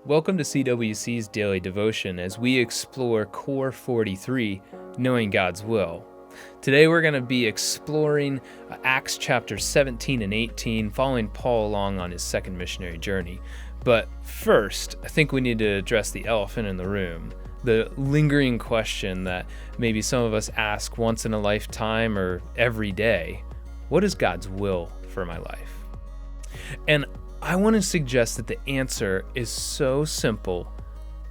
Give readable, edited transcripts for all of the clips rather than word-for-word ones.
Welcome to CWC's Daily Devotion as we explore Core 43, Knowing God's Will. Today we're going to be exploring Acts chapters 17 and 18, following Paul along on his second missionary journey. But first, I think we need to address the elephant in the room, the lingering question that maybe some of us ask once in a lifetime or every day. What is God's will for my life? And I want to suggest that the answer is so simple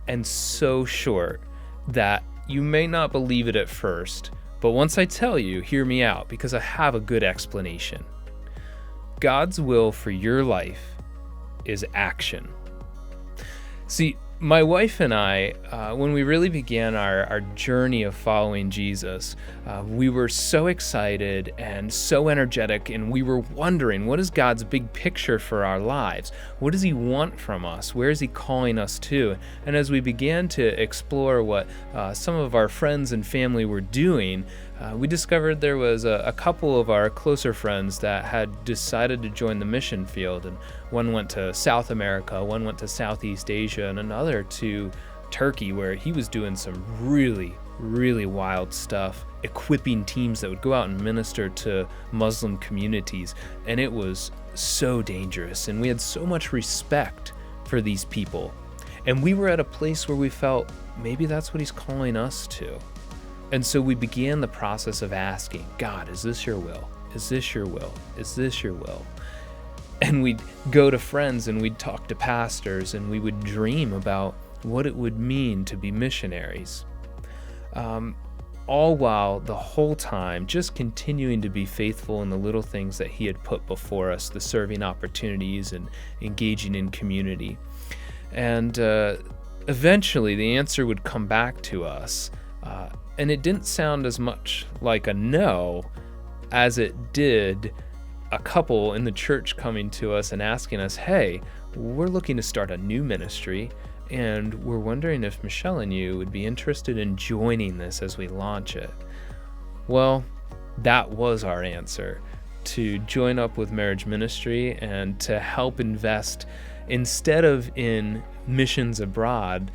and so short that you may not believe it at first, but once I tell you, hear me out because I have a good explanation. God's will for your life is action. See, my wife and I, when we really began our journey of following Jesus, we were so excited and so energetic, and we were wondering, what is God's big picture for our lives? What does He want from us? Where is He calling us to? And as we began to explore what some of our friends and family were doing, we discovered there was a couple of our closer friends that had decided to join the mission field, and one went to South America, one went to Southeast Asia, and another to Turkey, where he was doing some really wild stuff, equipping teams that would go out and minister to Muslim communities. And it was so dangerous, and we had so much respect for these people. And we were at a place where we felt maybe that's what He's calling us to. And so we began the process of asking, God, is this your will? Is this your will? Is this your will? And we'd go to friends and we'd talk to pastors and we would dream about what it would mean to be missionaries. All while the whole time just continuing to be faithful in the little things that He had put before us, the serving opportunities and engaging in community. And eventually the answer would come back to us. And it didn't sound as much like a no as it did a couple in the church coming to us and asking us, hey, we're looking to start a new ministry, and we're wondering if Michelle and you would be interested in joining this as we launch it. Well, that was our answer, to join up with Marriage Ministry and to help invest, instead of in missions abroad,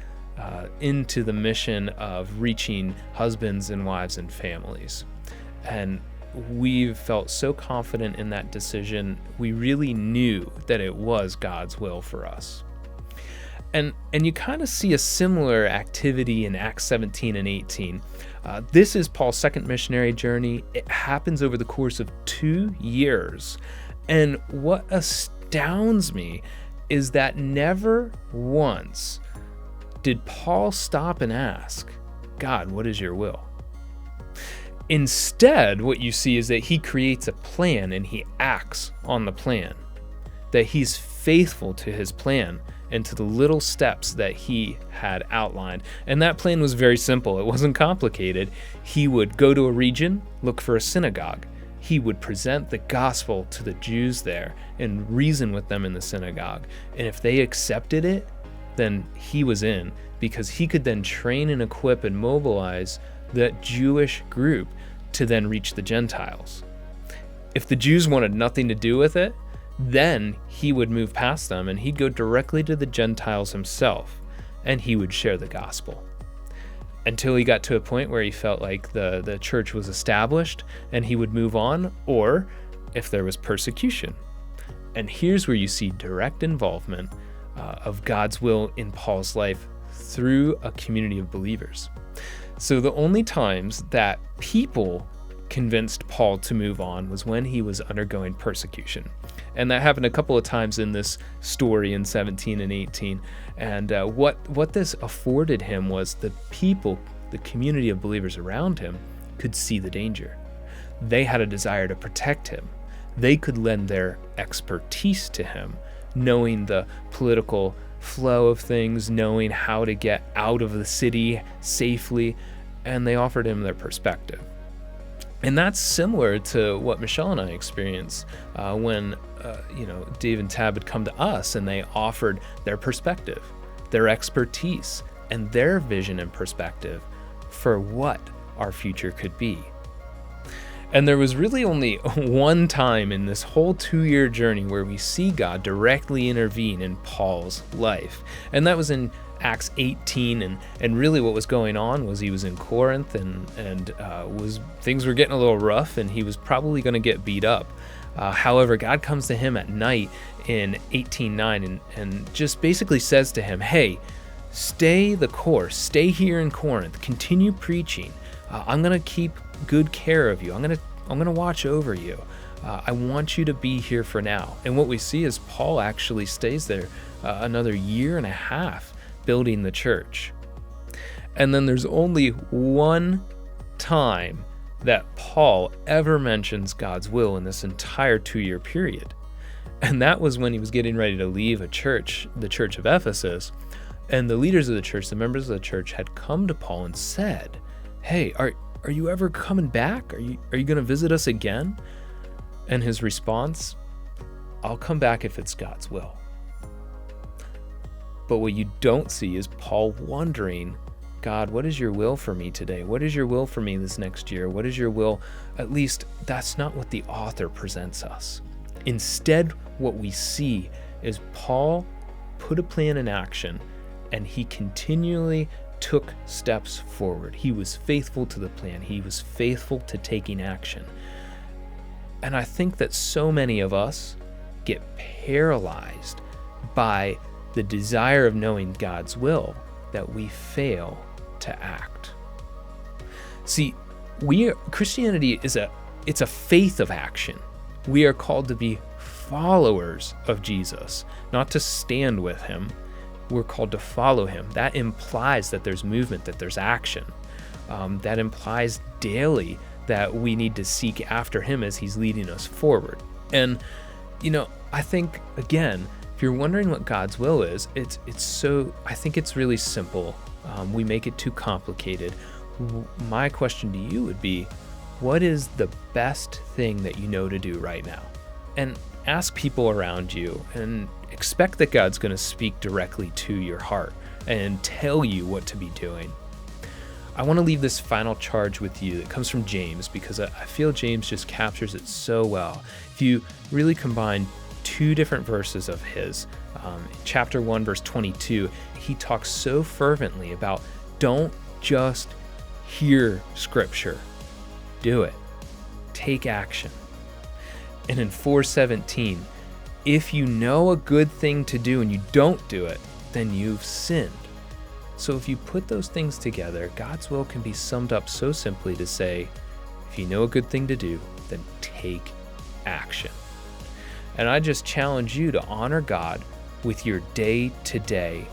into the mission of reaching husbands and wives and families. And we felt so confident in that decision, we really knew that it was God's will for us. And you kind of see a similar activity in Acts 17 and 18. This is Paul's second missionary journey. It happens over the course of 2 years. And what astounds me is that never once did Paul stop and ask, God, what is your will? Instead, what you see is that he creates a plan and he acts on the plan, that he's faithful to his plan and to the little steps that he had outlined. And that plan was very simple. It wasn't complicated. He would go to a region, look for a synagogue. He would present the gospel to the Jews there and reason with them in the synagogue. And if they accepted it, then he was in, because he could then train and equip and mobilize that Jewish group to then reach the Gentiles. If the Jews wanted nothing to do with it, then he would move past them and he'd go directly to the Gentiles himself and he would share the gospel. Until he got to a point where he felt like the church was established and he would move on, or if there was persecution. And here's where you see direct involvement of God's will in Paul's life through a community of believers. So the only times that people convinced Paul to move on was when he was undergoing persecution. And that happened a couple of times in this story in 17 and 18. And what this afforded him was the people, the community of believers around him, could see the danger. They had a desire to protect him. They could lend their expertise to him, knowing the political flow of things, knowing how to get out of the city safely, and they offered him their perspective. And that's similar to what Michelle and I experienced when Dave and Tab had come to us and they offered their perspective, their expertise, and their vision and perspective for what our future could be. And there was really only one time in this whole 2-year journey where we see God directly intervene in Paul's life. And that was in Acts 18, and really what was going on was he was in Corinth, and things were getting a little rough, and he was probably going to get beat up. However, God comes to him at night in 18:9 and just basically says to him, hey, stay the course, stay here in Corinth, continue preaching. I'm going to keep good care of you. I'm going to watch over you. I want you to be here for now. And what we see is Paul actually stays there another 1.5 years building the church. And then there's only one time that Paul ever mentions God's will in this entire 2-year period. And that was when he was getting ready to leave the church of Ephesus. And the leaders of the church, the members of the church, had come to Paul and said, hey, are you ever coming back? Are you going to visit us again? And his response, I'll come back if it's God's will. But what you don't see is Paul wondering, God, what is your will for me today? What is your will for me this next year? What is your will? At least that's not what the author presents us. Instead, what we see is Paul put a plan in action, and he continually took steps forward. He was faithful to the plan. He was faithful to taking action. And I think that so many of us get paralyzed by the desire of knowing God's will that we fail to act. See, Christianity it's a faith of action. We are called to be followers of Jesus, not to stand with him. We're called to follow him. That implies that there's movement, that there's action. That implies daily that we need to seek after him as he's leading us forward. And, I think, again, if you're wondering what God's will is, I think it's really simple. We make it too complicated. My question to you would be, what is the best thing that you know to do right now? And ask people around you and expect that God's going to speak directly to your heart and tell you what to be doing. I want to leave this final charge with you that comes from James, because I feel James just captures it so well. If you really combine 2 different verses of his, chapter 1, verse 22, he talks so fervently about don't just hear scripture, do it, take action. And in 4:17, if you know a good thing to do and you don't do it, then you've sinned. So if you put those things together, God's will can be summed up so simply to say, if you know a good thing to do, then take action. And I just challenge you to honor God with your day to day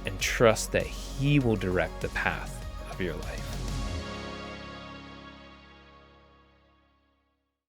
and trust that he will direct the path of your life.